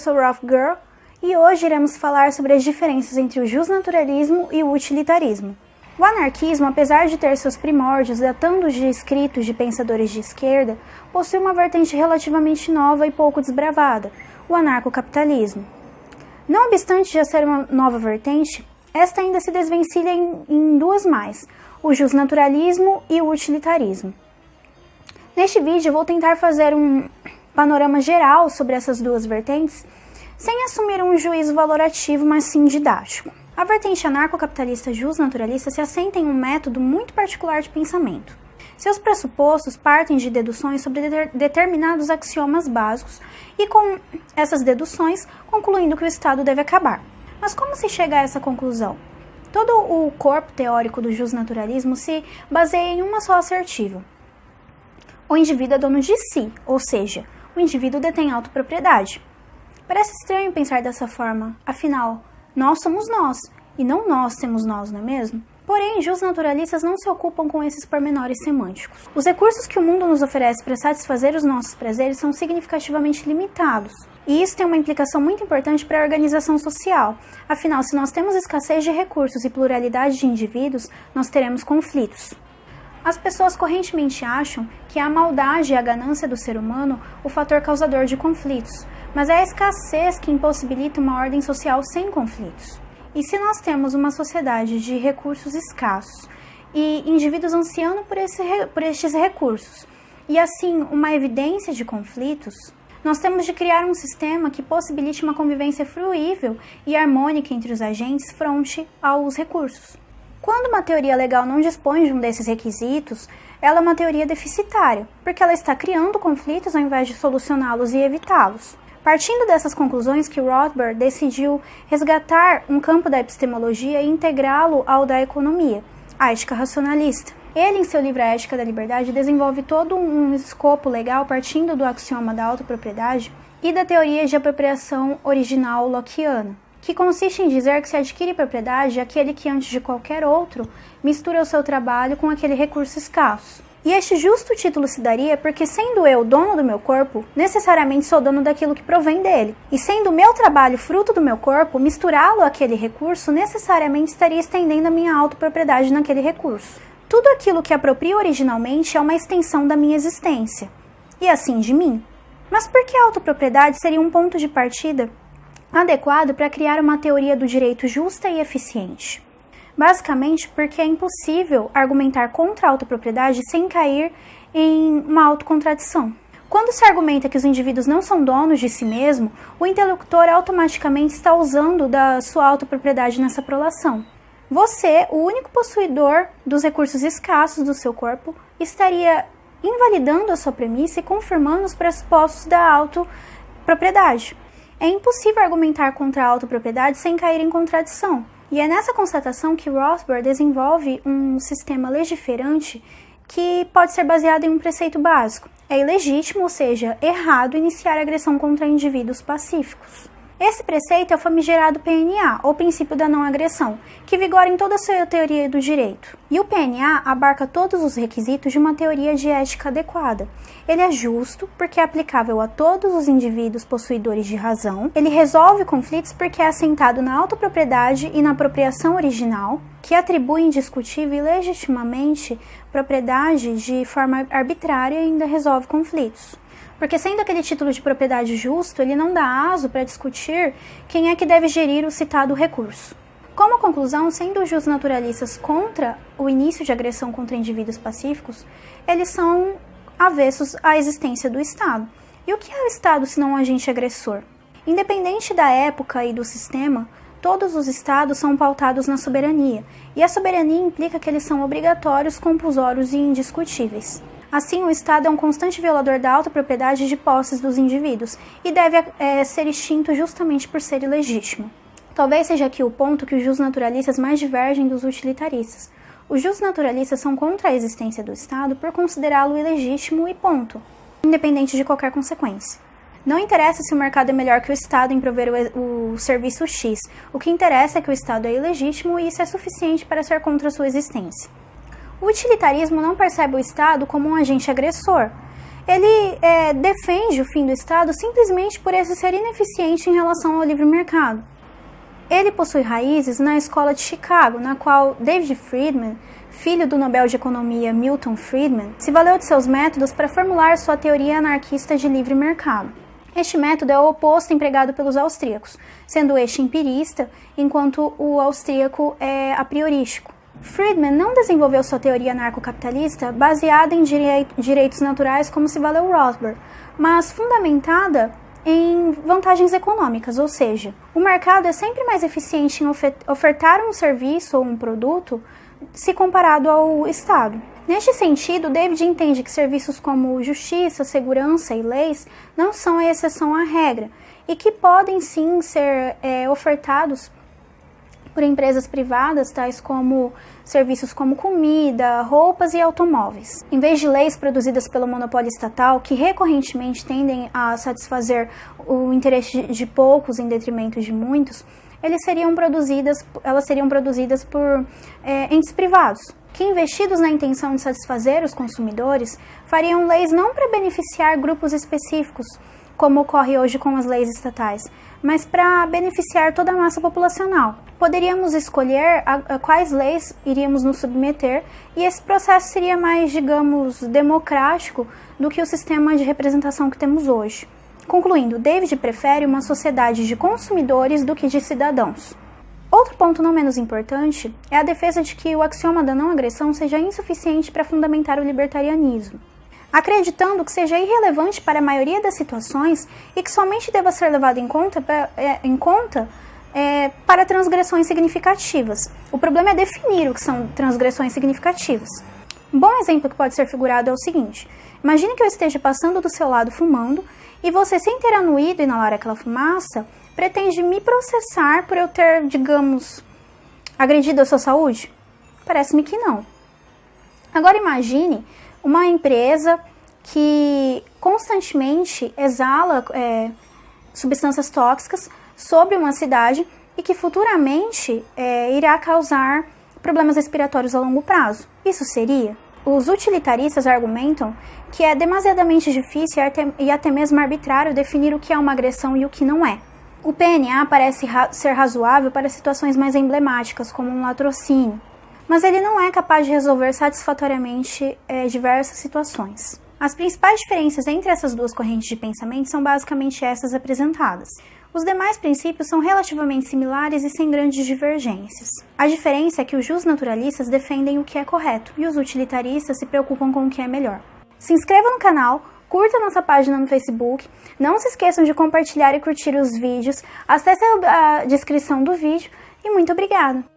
sou Roth Girl e hoje iremos falar sobre as diferenças entre o justnaturalismo e o utilitarismo. O anarquismo, apesar de ter seus primórdios datando de escritos de pensadores de esquerda, possui uma vertente relativamente nova e pouco desbravada, o anarcocapitalismo. Não obstante já ser uma nova vertente, esta ainda se desvencilha em duas mais, o justnaturalismo e o utilitarismo. Neste vídeo eu vou tentar fazer um panorama geral sobre essas duas vertentes, sem assumir um juízo valorativo, mas sim didático. A vertente anarcocapitalista justnaturalista se assenta em um método muito particular de pensamento. Seus pressupostos partem de deduções sobre determinados axiomas básicos e, com essas deduções, concluindo que o Estado deve acabar. Mas como se chega a essa conclusão? Todo o corpo teórico do justnaturalismo se baseia em uma só assertiva. O indivíduo é dono de si, ou seja, o indivíduo detém autopropriedade. Parece estranho pensar dessa forma, afinal, nós somos nós, e não nós temos nós, não é mesmo? Porém, justnaturalistas não se ocupam com esses pormenores semânticos. Os recursos que o mundo nos oferece para satisfazer os nossos prazeres são significativamente limitados. E isso tem uma implicação muito importante para a organização social. Afinal, se nós temos escassez de recursos e pluralidade de indivíduos, nós teremos conflitos. As pessoas correntemente acham que a maldade e a ganância do ser humano o fator causador de conflitos, mas é a escassez que impossibilita uma ordem social sem conflitos. E se nós temos uma sociedade de recursos escassos e indivíduos ansiando por estes recursos, e assim uma evidência de conflitos, nós temos de criar um sistema que possibilite uma convivência fruível e harmônica entre os agentes frente aos recursos. Quando uma teoria legal não dispõe de um desses requisitos, ela é uma teoria deficitária, porque ela está criando conflitos ao invés de solucioná-los e evitá-los. Partindo dessas conclusões que Rothbard decidiu resgatar um campo da epistemologia e integrá-lo ao da economia, a ética racionalista. Ele, em seu livro A Ética da Liberdade, desenvolve todo um escopo legal partindo do axioma da autopropriedade e da teoria de apropriação original lockeana, que consiste em dizer que se adquire propriedade aquele que, antes de qualquer outro, mistura o seu trabalho com aquele recurso escasso. E este justo título se daria porque, sendo eu dono do meu corpo, necessariamente sou dono daquilo que provém dele. E sendo o meu trabalho fruto do meu corpo, misturá-lo àquele recurso necessariamente estaria estendendo a minha autopropriedade naquele recurso. Tudo aquilo que aproprio originalmente é uma extensão da minha existência, e assim de mim. Mas por que a autopropriedade seria um ponto de partida adequado para criar uma teoria do direito justa e eficiente? Basicamente porque é impossível argumentar contra a autopropriedade sem cair em uma autocontradição. Quando se argumenta que os indivíduos não são donos de si mesmo, o interlocutor automaticamente está usando da sua autopropriedade nessa prolação. Você, o único possuidor dos recursos escassos do seu corpo, estaria invalidando a sua premissa e confirmando os pressupostos da autopropriedade. É impossível argumentar contra a autopropriedade sem cair em contradição. E é nessa constatação que Rothbard desenvolve um sistema legiferante que pode ser baseado em um preceito básico. É ilegítimo, ou seja, errado, iniciar agressão contra indivíduos pacíficos. Esse preceito é o famigerado PNA, ou princípio da não agressão, que vigora em toda a sua teoria do direito. E o PNA abarca todos os requisitos de uma teoria de ética adequada. Ele é justo, porque é aplicável a todos os indivíduos possuidores de razão. Ele resolve conflitos porque é assentado na autopropriedade e na apropriação original, que atribui indiscutível e legitimamente propriedade de forma arbitrária e ainda resolve conflitos. Porque sendo aquele título de propriedade justo, ele não dá aso para discutir quem é que deve gerir o citado recurso. Como conclusão, sendo os justnaturalistas contra o início de agressão contra indivíduos pacíficos, eles são avessos à existência do Estado. E o que é o Estado se não um agente agressor? Independente da época e do sistema, todos os Estados são pautados na soberania, e a soberania implica que eles são obrigatórios, compulsórios e indiscutíveis. Assim, o Estado é um constante violador da autopropriedade de posses dos indivíduos e deve ser extinto justamente por ser ilegítimo. Talvez seja aqui o ponto que os justnaturalistas mais divergem dos utilitaristas. Os justnaturalistas são contra a existência do Estado por considerá-lo ilegítimo e ponto, independente de qualquer consequência. Não interessa se o mercado é melhor que o Estado em prover o serviço X. O que interessa é que o Estado é ilegítimo e isso é suficiente para ser contra a sua existência. O utilitarismo não percebe o Estado como um agente agressor. Ele defende o fim do Estado simplesmente por esse ser ineficiente em relação ao livre mercado. Ele possui raízes na escola de Chicago, na qual David Friedman, filho do Nobel de Economia Milton Friedman, se valeu de seus métodos para formular sua teoria anarquista de livre mercado. Este método é o oposto empregado pelos austríacos, sendo este empirista, enquanto o austríaco é a priorístico. Friedman não desenvolveu sua teoria anarcocapitalista baseada em direitos naturais como se valeu Rothbard, mas fundamentada em vantagens econômicas, ou seja, o mercado é sempre mais eficiente em ofertar um serviço ou um produto se comparado ao Estado. Neste sentido, David entende que serviços como justiça, segurança e leis não são a exceção à regra e que podem sim ser ofertados por empresas privadas, tais como serviços como comida, roupas e automóveis. Em vez de leis produzidas pelo monopólio estatal, que recorrentemente tendem a satisfazer o interesse de poucos em detrimento de muitos, elas seriam produzidas por entes privados, que, investidos na intenção de satisfazer os consumidores, fariam leis não para beneficiar grupos específicos, como ocorre hoje com as leis estatais, mas para beneficiar toda a massa populacional. Poderíamos escolher a quais leis iríamos nos submeter e esse processo seria mais, digamos, democrático do que o sistema de representação que temos hoje. Concluindo, David prefere uma sociedade de consumidores do que de cidadãos. Outro ponto não menos importante é a defesa de que o axioma da não agressão seja insuficiente para fundamentar o libertarianismo, acreditando que seja irrelevante para a maioria das situações e que somente deva ser levado em conta para transgressões significativas. O problema é definir o que são transgressões significativas. Um bom exemplo que pode ser figurado é o seguinte: imagine que eu esteja passando do seu lado fumando e você, sem ter anuído e inalar aquela fumaça, pretende me processar por eu ter, digamos, agredido a sua saúde? Parece-me que não. Agora imagine uma empresa que constantemente exala substâncias tóxicas sobre uma cidade e que futuramente irá causar problemas respiratórios a longo prazo. Isso seria? Os utilitaristas argumentam que é demasiadamente difícil e até mesmo arbitrário definir o que é uma agressão e o que não é. O PNA parece ser razoável para situações mais emblemáticas, como um latrocínio, mas ele não é capaz de resolver satisfatoriamente diversas situações. As principais diferenças entre essas duas correntes de pensamento são basicamente essas apresentadas. Os demais princípios são relativamente similares e sem grandes divergências. A diferença é que os justnaturalistas defendem o que é correto e os utilitaristas se preocupam com o que é melhor. Se inscreva no canal, curta nossa página no Facebook, não se esqueçam de compartilhar e curtir os vídeos, acesse a descrição do vídeo e muito obrigada!